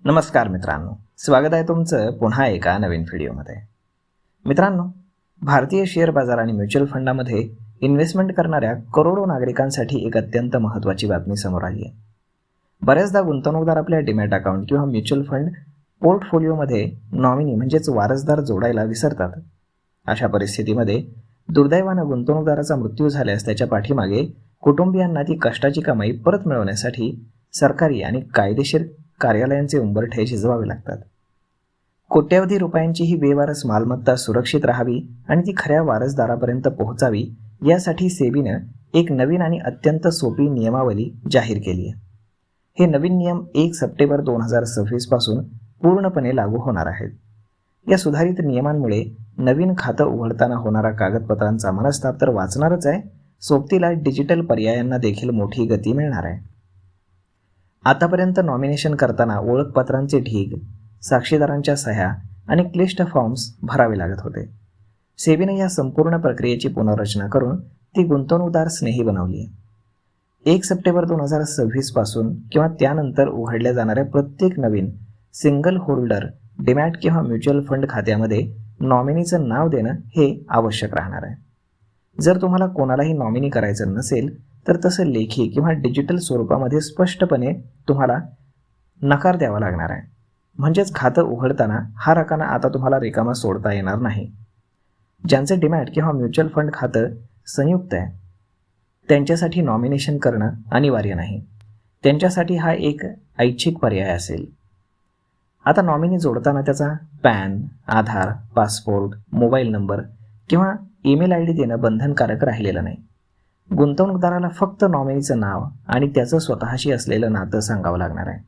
नमस्कार मित्रांनो, स्वागत आहे तुमचं पुन्हा एका नवीन व्हिडिओमध्ये. मित्रांनो, भारतीय शेअर बाजार आणि म्युच्युअल फंडामध्ये इन्व्हेस्टमेंट करणाऱ्या करोडो नागरिकांसाठी एक अत्यंत महत्त्वाची बातमी समोर आली आहे. बऱ्याचदा गुंतवणूकदार आपल्या डीमॅट अकाउंट किंवा म्युच्युअल फंड पोर्टफोलिओमध्ये नॉमिनी म्हणजेच वारसदार जोडायला विसरतात. अशा परिस्थितीमध्ये दुर्दैवानं गुंतवणूकदाराचा मृत्यू झाल्यास त्याच्या पाठीमागे कुटुंबियांना ती कष्टाची कमाई परत मिळवण्यासाठी सरकारी आणि कायदेशीर कार्यालयांचे उंबरठे झिजवावे लागतात. कोट्यवधी रुपयांची ही बेवारस मालमत्ता सुरक्षित राहावी आणि ती खऱ्या वारसदारापर्यंत पोहोचावी यासाठी सेबीनं एक नवीन आणि अत्यंत सोपी नियमावली जाहीर केली आहे. हे नवीन नियम 1 सप्टेंबर 2026 पासून पूर्णपणे लागू होणार आहेत. या सुधारित नियमांमुळे नवीन खातं उघडताना होणारा कागदपत्रांचा मनस्ताप तर वाचणारच आहे, सोबतीला डिजिटल पर्यायांना देखील मोठी गती मिळणार आहे. आतापर्यंत नॉमिनेशन करताना ओळखपत्रांचे ढीग, साक्षीदारांच्या सह्या आणि क्लिष्ट फॉर्म्स भरावे लागत होते. सेबीने या संपूर्ण प्रक्रियेची पुनर्रचना करून ती गुंतवणूकदार स्नेही बनवली आहे. 1 सप्टेंबर 2026 पासून किंवा त्यानंतर उघडल्या जाणाऱ्या प्रत्येक नवीन सिंगल होल्डर डीमॅट किंवा म्युच्युअल फंड खात्यामध्ये नॉमिनीचं नाव देणं हे आवश्यक राहणार आहे. जर तुम्हाला कोणालाही नॉमिनी करायचं नसेल तर तसं लेखी किंवा डिजिटल स्वरूपामध्ये स्पष्टपणे तुम्हाला नकार द्यावा लागणार आहे. म्हणजेच खातं उघडताना हा रकाना आता तुम्हाला रिकामा सोडता येणार नाही. ज्यांचे डीमॅट किंवा म्युच्युअल फंड खातं संयुक्त आहे त्यांच्यासाठी नॉमिनेशन करणं अनिवार्य नाही. त्यांच्यासाठी हा एक ऐच्छिक पर्याय असेल. आता नॉमिनी जोडताना त्याचा पॅन, आधार, पासपोर्ट, मोबाईल नंबर किंवा ईमेल ID देणं बंधनकारक राहिलेलं नाही. गुंतवणूकदाराला फक्त नॉमिनीचं नाव आणि त्याचं स्वतःशी असलेलं नातं सांगावं लागणार आहे.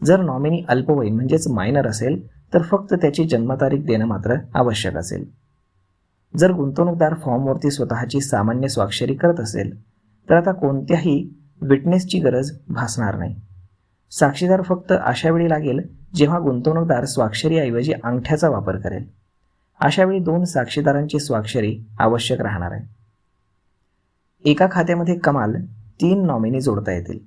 जर नॉमिनी अल्पवयीन म्हणजेच मायनर असेल तर फक्त त्याची जन्मतारीख देणं मात्र आवश्यक असेल. जर गुंतवणूकदार फॉर्मवरती स्वतःची सामान्य स्वाक्षरी करत असेल तर आता कोणत्याही विटनेसची गरज भासणार नाही. साक्षीदार फक्त अशा वेळी लागेल जेव्हा गुंतवणूकदार स्वाक्षरीऐवजी अंगठ्याचा वापर करेल. अशावेळी 2 साक्षीदारांची स्वाक्षरी आवश्यक राहणार आहे. एका खात्यामध्ये कमाल 3 नॉमिनी जोडता येतील.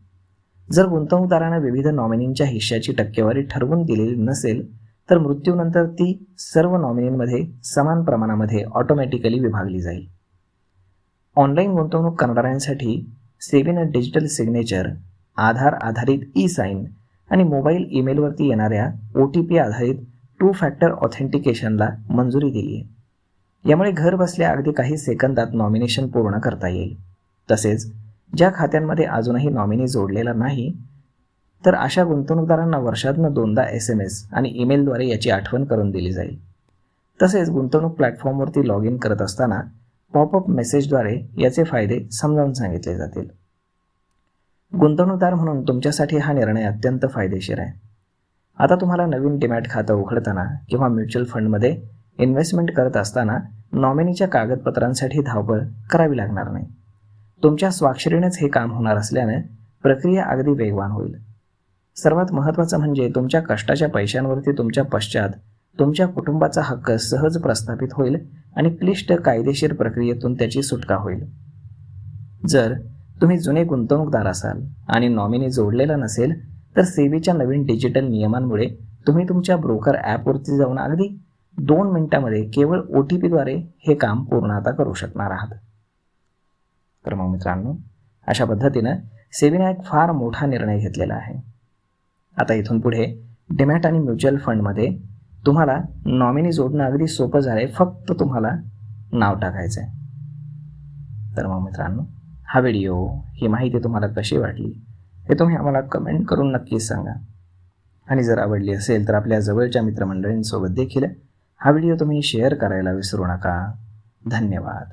जर गुंतवणूकदारांना विविध नॉमिनींच्या हिश्श्याची टक्केवारी ठरवून दिलेली नसेल तर मृत्यूनंतर ती सर्व नॉमिनींमध्ये समान प्रमाणामध्ये ऑटोमॅटिकली विभागली जाईल. ऑनलाईन गुंतवणूक करणाऱ्यांसाठी सेबीनं डिजिटल सिग्नेचर, आधार आधारित ई-साईन आणि मोबाईल ईमेलवरती येणाऱ्या OTP आधारित 2 फॅक्टर ऑथेंटिकेशनला मंजुरी दिली आहे. यामुळे घर बसल्या अगदी काही सेकंदात नॉमिनेशन पूर्ण करता येईल. तसेच ज्या खात्यांमध्ये अजूनही नॉमिनी जोडलेला नाही तर अशा गुंतवणूकदारांना वर्षातून 2दा SMS आणि ईमेलद्वारे याची आठवण करून दिली जाईल. तसेच गुंतवणूक प्लॅटफॉर्मवरती लॉग इन करत असताना पॉपअप मेसेजद्वारे याचे फायदे समजावून सांगितले जातील. गुंतवणूकदार म्हणून तुमच्यासाठी हा निर्णय अत्यंत फायदेशीर आहे. आता तुम्हाला नवीन डीमॅट खातं उघडताना किंवा म्युच्युअल फंडमध्ये इन्व्हेस्टमेंट करत असताना नॉमिनीच्या कागदपत्रांसाठी धावपळ करावी लागणार नाही. तुमच्या स्वाक्षरीनेच हे काम होणार असल्याने प्रक्रिया अगदी वेगवान होईल. सर्वात महत्त्वाचं म्हणजे तुमच्या कष्टाच्या पैशांवरती तुमच्या पश्चात तुमच्या कुटुंबाचा हक्क सहज प्रस्थापित होईल आणि क्लिष्ट कायदेशीर प्रक्रियेतून त्याची सुटका होईल. जर तुम्ही जुने गुंतवणूकदार असाल आणि नॉमिनी जोडलेला नसेल तर सेबीच्या नवीन डिजिटल नियमांमुळे तुम्ही तुमच्या ब्रोकर ॲपवरती जाऊन अगदी 2 मिनिटांमध्ये केवळ OTPद्वारे हे काम पूर्ण आता करू शकणार आहात. तर मग मित्रांनो, अशा पद्धतीनं सेबीने एक फार मोठा निर्णय घेतलेला आहे. आता इथून पुढे डीमॅट आणि म्युच्युअल फंडमध्ये तुम्हाला नॉमिनी जोडणं अगदी सोपं झालं आहे. फक्त तुम्हाला नाव टाकायचं आहे. तर मग मित्रांनो, हा व्हिडिओ, ही माहिती तुम्हाला कशी वाटली हे तुम्ही आम्हाला कमेंट करून नक्कीच सांगा. आणि जर आवडली असेल तर आपल्या जवळच्या मित्रमंडळींसोबत देखील हा व्हिडिओ तुम्ही शेअर करायला विसरू नका. धन्यवाद.